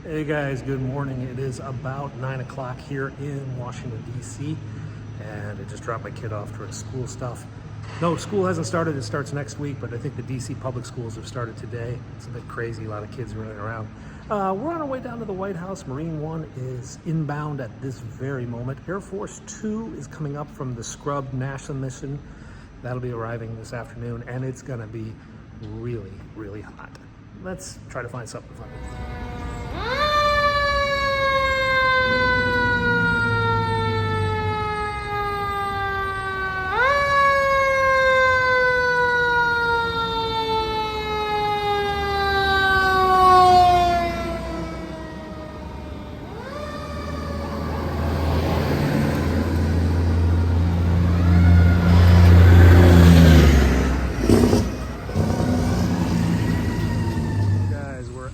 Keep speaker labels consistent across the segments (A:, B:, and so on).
A: Hey guys, good morning. It is about 9 o'clock here in Washington, D.C. and I just dropped my kid off to his school stuff. No, school hasn't started. It starts next week, but I think the D.C. public schools have started today. It's a bit crazy, a lot of kids running around. We're on our way down to the White House. Marine One is inbound at this very moment. Air Force Two is coming up from the Scrub NASA mission. That'll be arriving this afternoon, and it's gonna be really, really hot. Let's try to find something funny.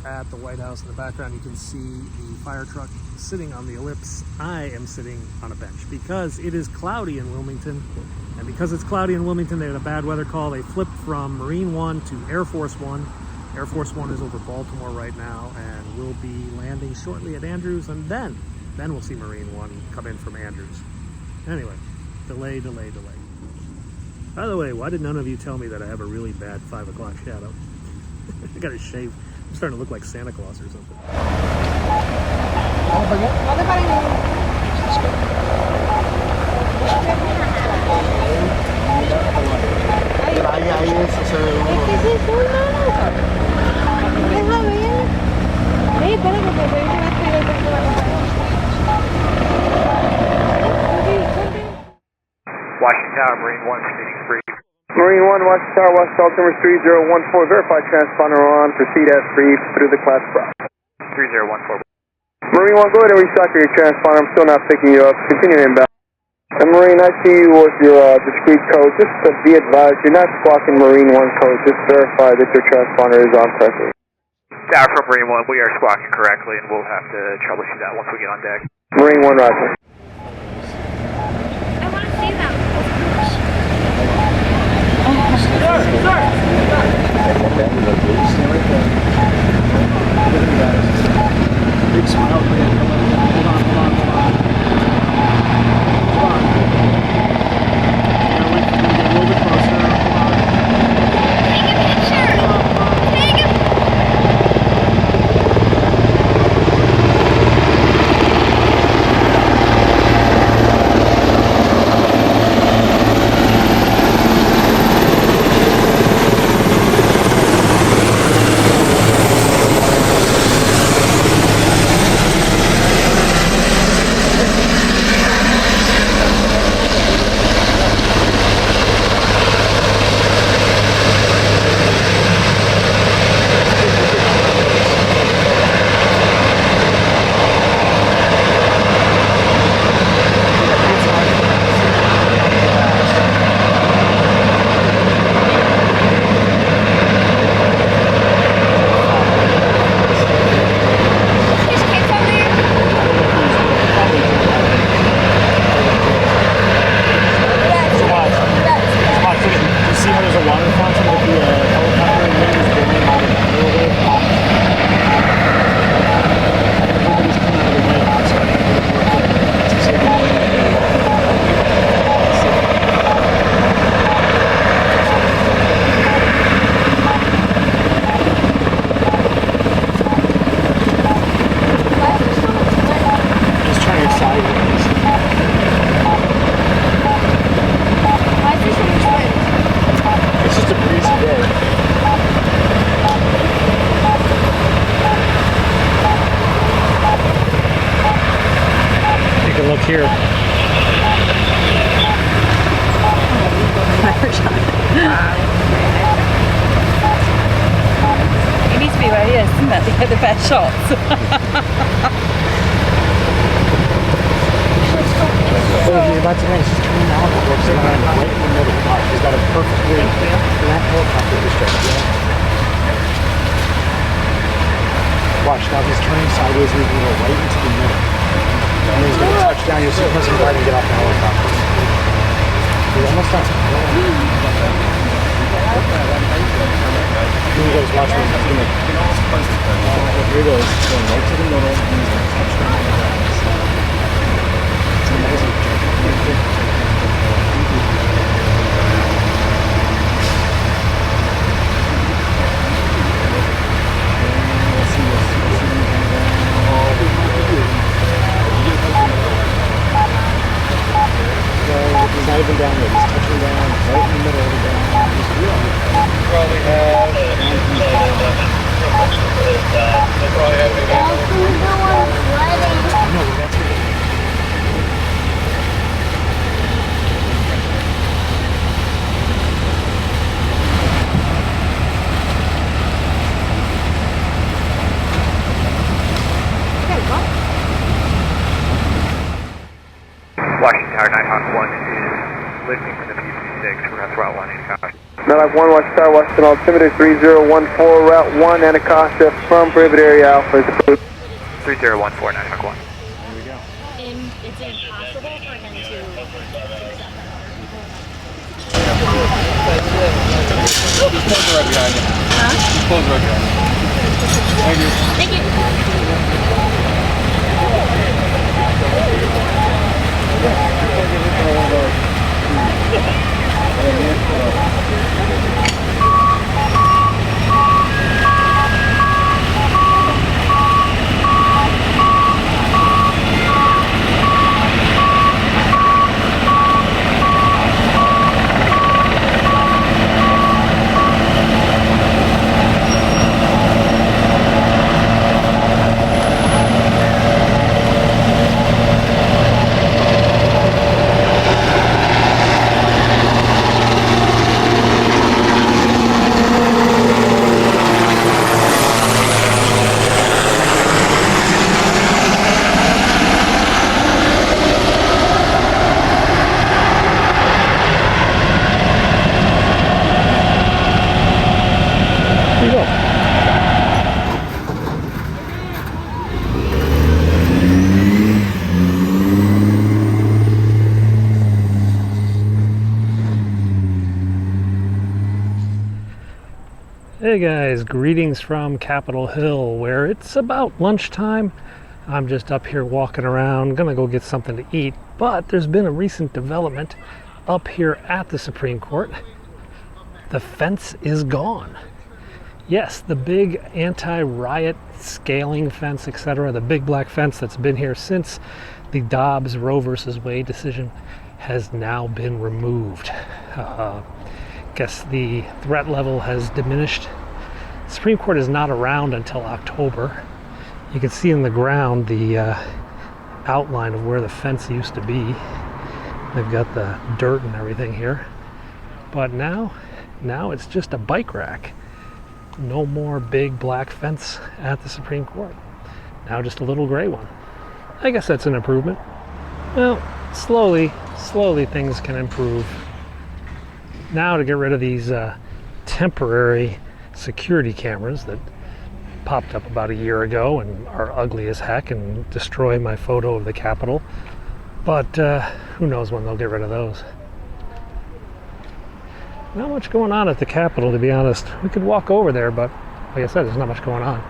A: At the White House in the background, you can see the fire truck sitting on the ellipse. I am sitting on a bench because it is cloudy in Wilmington, and because it's cloudy in Wilmington, they had a bad weather call. They flipped from Marine One to Air Force One. Air Force One is over Baltimore right now, and will be landing shortly at Andrews, and then we'll see Marine One come in from Andrews. Anyway, delay. By the way, why did none of you tell me that I have a really bad 5 o'clock shadow? I gotta shave. I'm starting to look like Santa Claus or something.
B: Washington Tower, Marine 1, proceeding free.
C: Marine 1, Washington Tower, Washington Altimeter 3014, verified transponder on, proceed as free through the class Bravo.
B: 3014.
C: Marine 1, go ahead and restock your transponder, I'm still not picking you up, continue inbound. And Marine, I see you with your discrete code, just to be advised, you're not squawking Marine 1 code, just verify that your transponder is on correctly.
B: Tower from Marine 1, we are squawking correctly, and we'll have to troubleshoot that once we get on deck.
C: Marine 1, roger.
D: I want to see them.
A: Big smile. Hold on. Yeah, wait, get a little bit closer.
D: Take a picture. Take a
A: Look here.
E: It needs to be right here, doesn't it, to get the best shots.
A: So you're about to mention, she's coming out, it works right in the middle. She's got a perfect way for that helicopter distraction. Watch, now he's turning sideways, we can go right into the middle. And he's going to touch down, you'll see the person right and get off the helicopter. You're almost done.
F: You guys watch this. Here it is. Going right to the middle. And he's going to touch down on the guys. It's amazing. Let's see this. He's not even down there. He's touching down right in the middle of the ground. He's probably have. No, that's it.
B: Washington Tower 9 Hawk 1 is lifting from the P36. We're going to throttle 1 Anacostia.
C: 9 1 West Tower, Western altimeter 3014, route 1, Anacostia from Privet Area Alpha is approved.
B: 3014 9 Hawk 1.
F: There we go.
D: It's impossible for him to accept that.
F: Just close right behind you.
D: Huh?
F: Just close right behind you. Thank you.
D: Thank you.
A: Hey guys, greetings from Capitol Hill, where it's about lunchtime. I'm just up here walking around, gonna go get something to eat, but there's been a recent development up here at the Supreme Court. The fence is gone. Yes, the big anti-riot scaling fence, etc., the big black fence that's been here since the Dobbs Roe versus Wade decision has now been removed. Guess the threat level has diminished. The Supreme Court is not around until October. You can see in the ground the outline of where the fence used to be. They've got the dirt and everything here. But now it's just a bike rack. No more big black fence at the Supreme Court. Now just a little gray one. I guess that's an improvement. Well, slowly things can improve. Now to get rid of these temporary security cameras that popped up about a year ago and are ugly as heck and destroy my photo of the Capitol. But who knows when they'll get rid of those. Not much going on at the Capitol, to be honest. We could walk over there, but like I said, there's not much going on.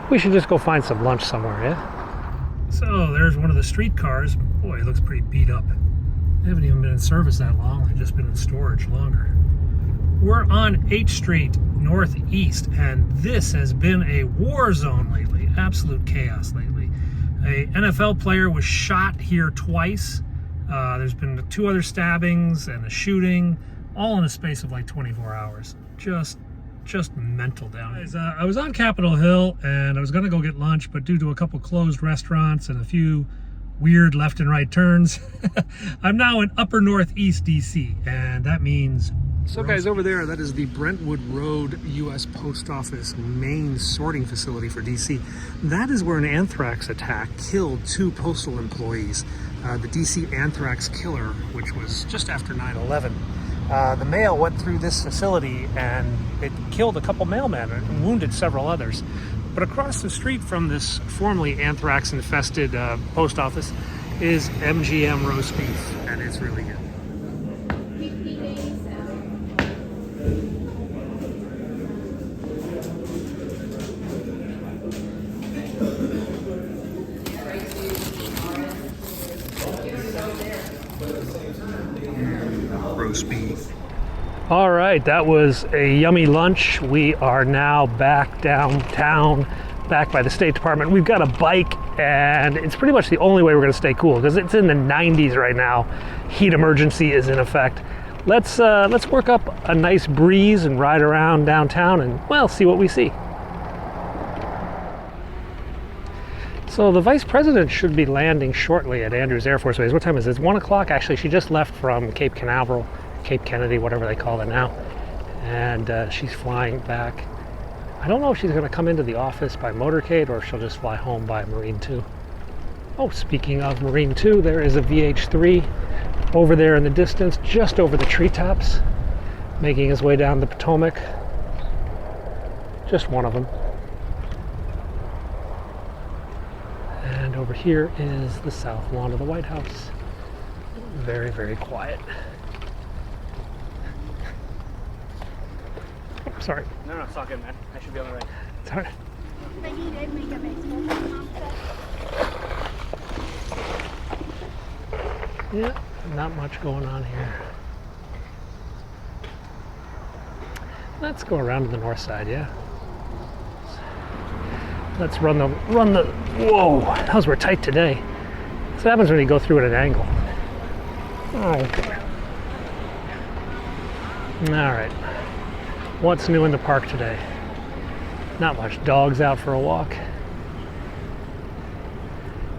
A: We should just go find some lunch somewhere, yeah? So there's one of the streetcars. Boy, it looks pretty beat up. They haven't even been in service that long. They've just been in storage longer. We're on H Street Northeast, and this has been a war zone lately. Absolute chaos lately. A NFL player was shot here twice. There's been 2 other stabbings and a shooting, all in a space of like 24 hours. Just mental down here. I was on Capitol Hill, and I was gonna go get lunch, but due to a couple closed restaurants and a few weird left and right turns, I'm now in upper northeast DC, and that means... So guys, over there, that is the Brentwood Road U.S. Post Office main sorting facility for DC. That is where an anthrax attack killed 2 postal employees. The DC anthrax killer, which was just after 9/11. The mail went through this facility and it killed a couple mailmen and wounded several others. But across the street from this formerly anthrax-infested post office is MGM roast beef, and it's really good. roast beef. All right, that was a yummy lunch. We are now back downtown, back by the State Department. We've got a bike, and it's pretty much the only way we're going to stay cool because it's in the 90s right now. Heat emergency is in effect. Let's work up a nice breeze and ride around downtown and, well, see what we see. So the Vice President should be landing shortly at Andrews Air Force Base. What time is it? It's 1 o'clock. Actually, she just left from Cape Canaveral, Cape Kennedy, whatever they call it now. And she's flying back. I don't know if she's going to come into the office by motorcade or if she'll just fly home by Marine 2. Oh, speaking of Marine 2, there is a VH-3 over there in the distance, just over the treetops, making his way down the Potomac. Just one of them. And over here is the south lawn of the White House. Very, very quiet. Oh, sorry.
F: No, it's all good, man. I should be on the right.
A: It's all right. Yeah, not much going on here. Let's go around to the north side, yeah. Let's run the, whoa, those were tight today. That's what happens when you go through at an angle. Okay. All right. What's new in the park today? Not much. Dogs out for a walk.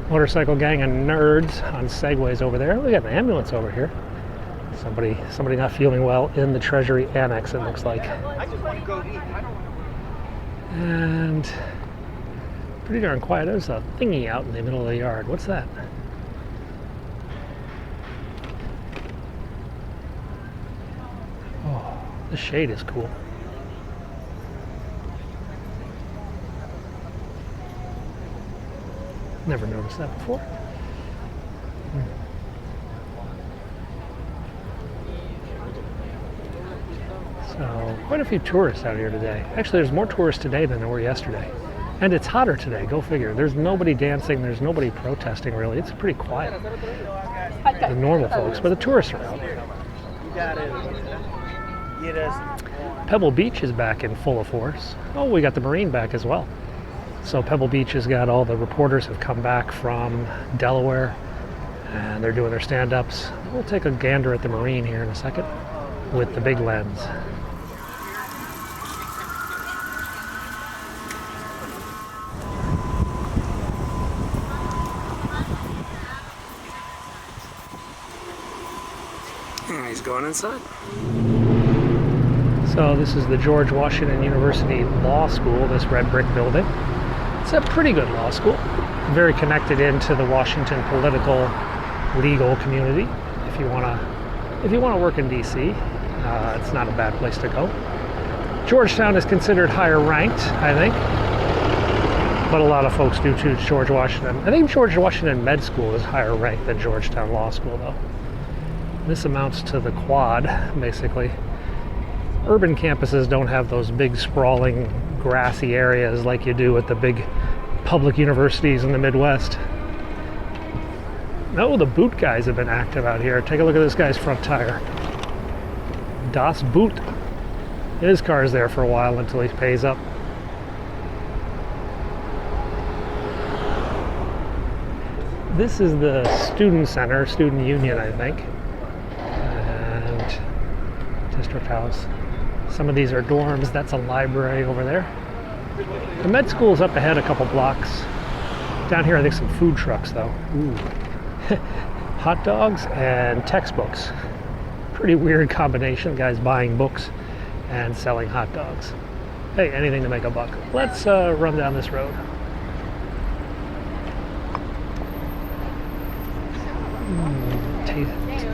A: Motorcycle gang of nerds on segways over there. We got an ambulance over here. Somebody not feeling well in the Treasury Annex, it looks like.
F: I just want to go eat.
A: And pretty darn quiet. There's a thingy out in the middle of the yard. What's that? Oh, the shade is cool. Never noticed that before. So, quite a few tourists out here today. Actually, there's more tourists today than there were yesterday. And it's hotter today, go figure. There's nobody dancing, there's nobody protesting really. It's pretty quiet. The normal folks, but the tourists are out. Pebble Beach is back in full force. Oh, we got the Marine back as well. So Pebble Beach has got all the reporters have come back from Delaware and they're doing their stand-ups. We'll take a gander at the Marine here in a second with the big lens. And he's going inside. So this is the George Washington University Law School, this red brick building. It's a pretty good law school, very connected into the Washington political, legal community. If you want to work in D.C., it's not a bad place to go. Georgetown is considered higher ranked, I think, but a lot of folks do choose George Washington. I think George Washington Med School is higher ranked than Georgetown Law School, though. This amounts to the quad, basically. Urban campuses don't have those big sprawling grassy areas like you do at the big public universities in the Midwest. Oh, the boot guys have been active out here. Take a look at this guy's front tire. Das Boot. His car's there for a while until he pays up. This is the student center, student union, I think, and district house. Some of these are dorms. That's a library over there. The med school's up ahead a couple blocks. Down here, I think some food trucks, though. Ooh. Hot dogs and textbooks. Pretty weird combination. Guys buying books and selling hot dogs. Hey, anything to make a buck. Let's run down this road.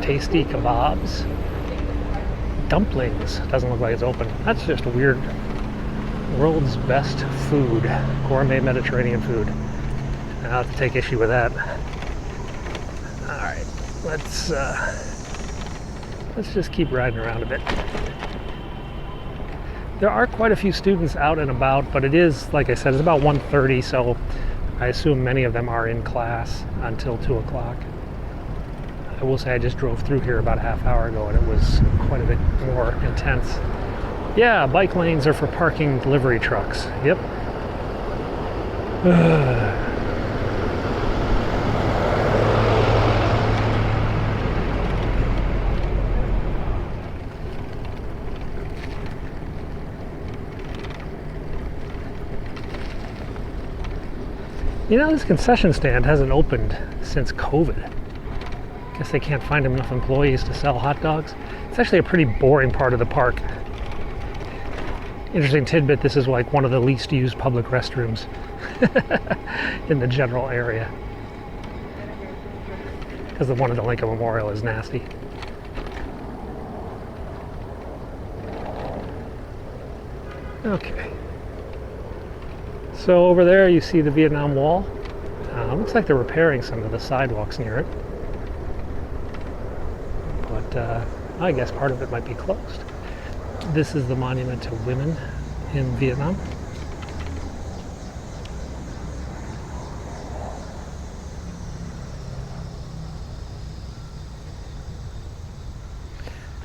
A: Tasty kebabs. Dumplings. Doesn't look like it's open. That's just weird. World's best food. Gourmet Mediterranean food. I'll have to take issue with that. Alright. Let's just keep riding around a bit. There are quite a few students out and about, but it is, like I said, it's about 1:30, so I assume many of them are in class until 2 o'clock. I will say I just drove through here about a half hour ago and it was quite a bit more intense. Yeah, bike lanes are for parking delivery trucks. Yep. You know, this concession stand hasn't opened since COVID. Guess they can't find enough employees to sell hot dogs. It's actually a pretty boring part of the park. Interesting tidbit, this is like one of the least used public restrooms in the general area. Because the one at the Lincoln Memorial is nasty. Okay. So over there you see the Vietnam Wall. Looks like they're repairing some of the sidewalks near it. But I guess part of it might be closed. This is the monument to women in Vietnam.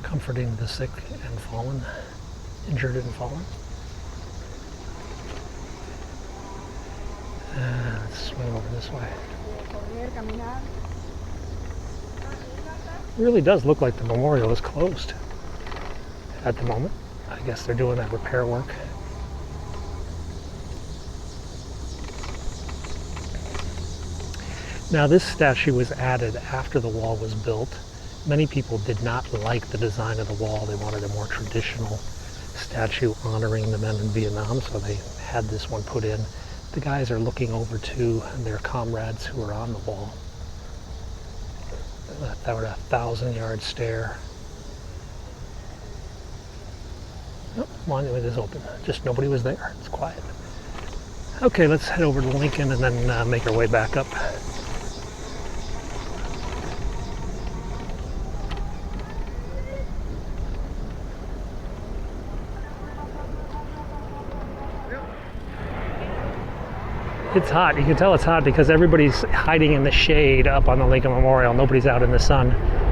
A: Comforting the sick and fallen, injured and fallen. Let's swing over this way. It really does look like the memorial is closed at the moment. I guess they're doing that repair work. Now this statue was added after the wall was built. Many people did not like the design of the wall. They wanted a more traditional statue honoring the men in Vietnam, so they had this one put in. The guys are looking over to their comrades who are on the wall. That was a 1,000-yard stare. Oh, monument is open. Just nobody was there. It's quiet. Okay, let's head over to Lincoln and then make our way back up. It's hot. You can tell it's hot because everybody's hiding in the shade up on the Lincoln Memorial. Nobody's out in the sun.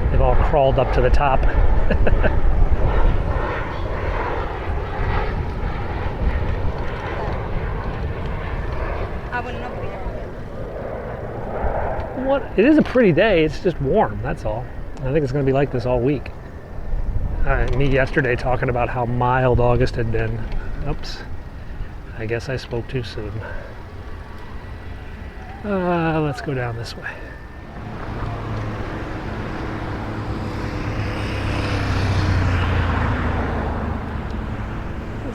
A: They've all crawled up to the top. What? It is a pretty day. It's just warm. That's all. I think it's going to be like this all week. Me yesterday talking about how mild August had been. Oops. I guess I spoke too soon. Let's go down this way.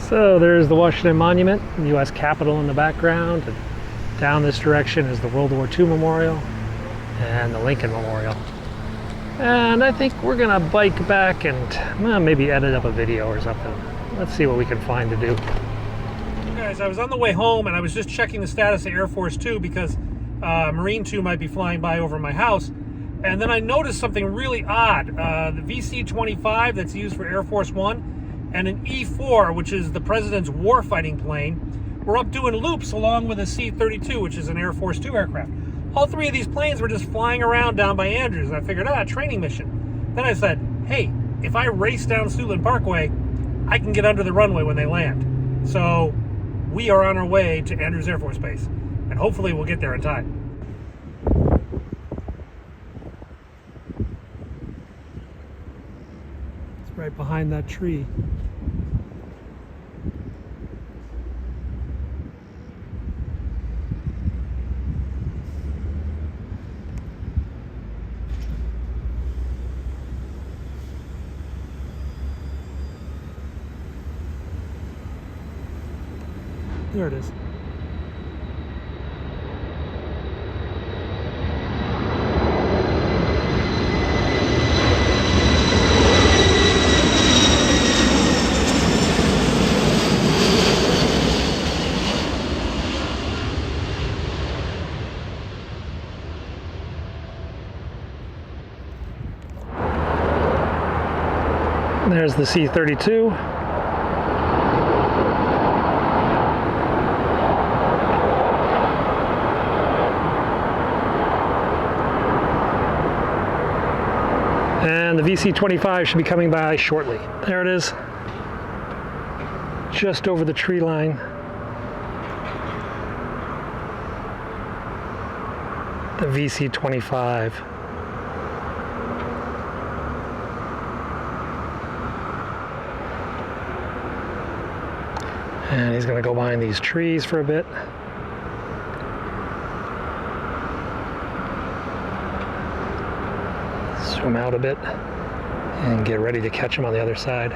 A: So there's the Washington Monument, the U.S. Capitol in the background. And down this direction is the World War II Memorial and the Lincoln Memorial. And I think we're gonna bike back and maybe edit up a video or something. Let's see what we can find to do. Guys, I was on the way home and I was just checking the status of Air Force 2 because Marine 2 might be flying by over my house. And then I noticed something really odd. The VC-25 that's used for Air Force 1 and an E-4, which is the President's warfighting plane, were up doing loops along with a C-32, which is an Air Force 2 aircraft. All three of these planes were just flying around down by Andrews. And I figured, training mission. Then I said, hey, if I race down Suitland Parkway, I can get under the runway when they land. So we are on our way to Andrews Air Force Base. And hopefully we'll get there in time. It's right behind that tree. There it is. There's the C-32. VC-25 should be coming by shortly. There it is. Just over the tree line. The VC-25. And he's going to go behind these trees for a bit. Zoom out a bit and get ready to catch him on the other side.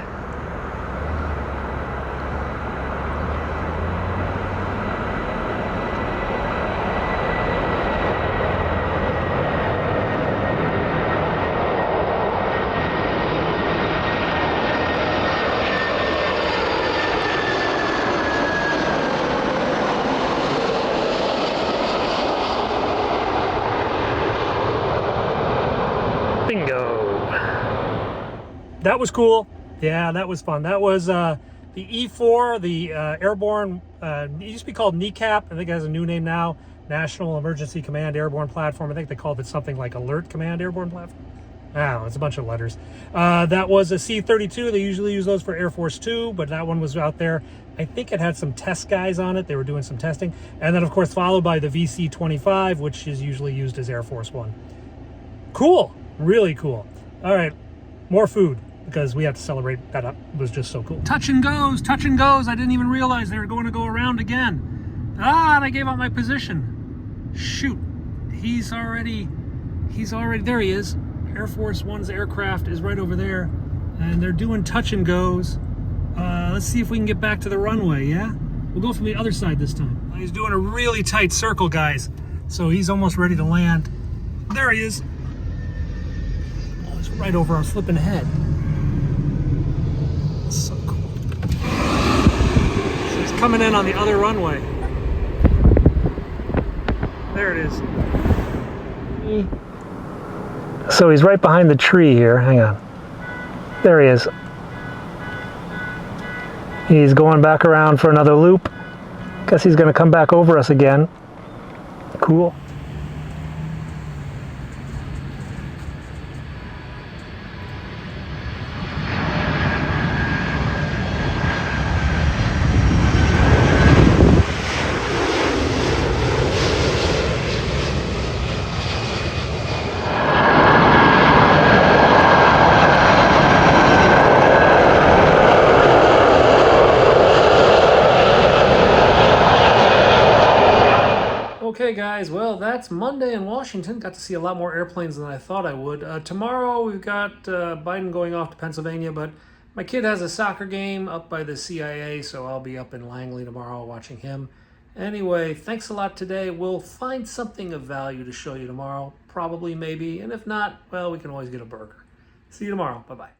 A: Bingo. That was cool. Yeah, that was fun. That was the E-4, the airborne, it used to be called NECAP. I think it has a new name now, National Emergency Command Airborne Platform. I think they called it something like Alert Command Airborne Platform. I don't know, it's a bunch of letters. That was a C-32. They usually use those for Air Force 2, but that one was out there. I think it had some test guys on it. They were doing some testing. And then, of course, followed by the VC-25, which is usually used as Air Force 1. Cool. Really cool. All right, more food because we have to celebrate that up. It was just so cool. Touch and goes, touch and goes. I didn't even realize they were going to go around again. Ah, and I gave out my position. Shoot, he's already, there he is. Air Force One's aircraft is right over there and they're doing touch and goes. Let's see if we can get back to the runway, yeah? We'll go from the other side this time. He's doing a really tight circle, guys. So he's almost ready to land. There he is. Right over our flipping head. So cool. So he's coming in on the other runway. There it is. So he's right behind the tree here. Hang on. There he is. He's going back around for another loop. Guess he's going to come back over us again. Cool. Okay guys, well that's Monday in Washington. Got to see a lot more airplanes than I thought I would. Tomorrow we've got Biden going off to Pennsylvania, but my kid has a soccer game up by the CIA, so I'll be up in Langley tomorrow watching him. Anyway, thanks a lot today. We'll find something of value to show you tomorrow, probably, maybe, and if not, well, we can always get a burger. See you tomorrow. Bye-bye.